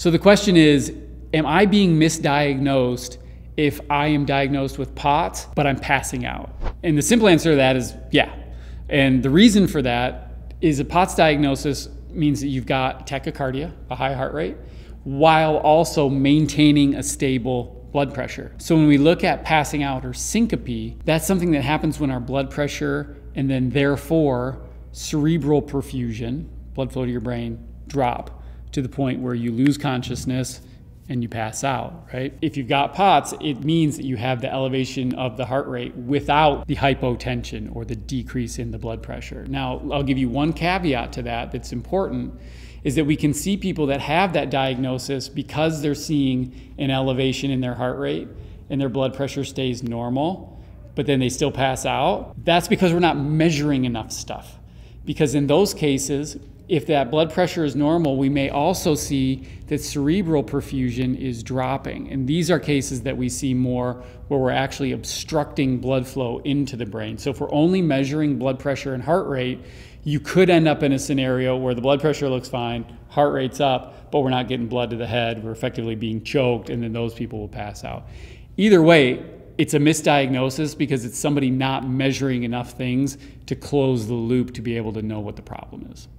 So the question is, am I being misdiagnosed if I am diagnosed with POTS, but I'm passing out? And the simple answer to that is yeah. And the reason for that is a POTS diagnosis means that you've got tachycardia, a high heart rate, while also maintaining a stable blood pressure. So when we look at passing out or syncope, that's something that happens when our blood pressure and then therefore cerebral perfusion, blood flow to your brain, drop to the point where you lose consciousness and you pass out, right? If you've got POTS, it means that you have the elevation of the heart rate without the hypotension or the decrease in the blood pressure. Now, I'll give you one caveat to that that's important, is that we can see people that have that diagnosis because they're seeing an elevation in their heart rate and their blood pressure stays normal, but then they still pass out. That's because we're not measuring enough stuff. Because in those cases, if that blood pressure is normal, we may also see that cerebral perfusion is dropping. And these are cases that we see more where we're actually obstructing blood flow into the brain. So if we're only measuring blood pressure and heart rate, you could end up in a scenario where the blood pressure looks fine, heart rate's up, but we're not getting blood to the head, we're effectively being choked, and then those people will pass out. Either way, it's a misdiagnosis because it's somebody not measuring enough things to close the loop to be able to know what the problem is.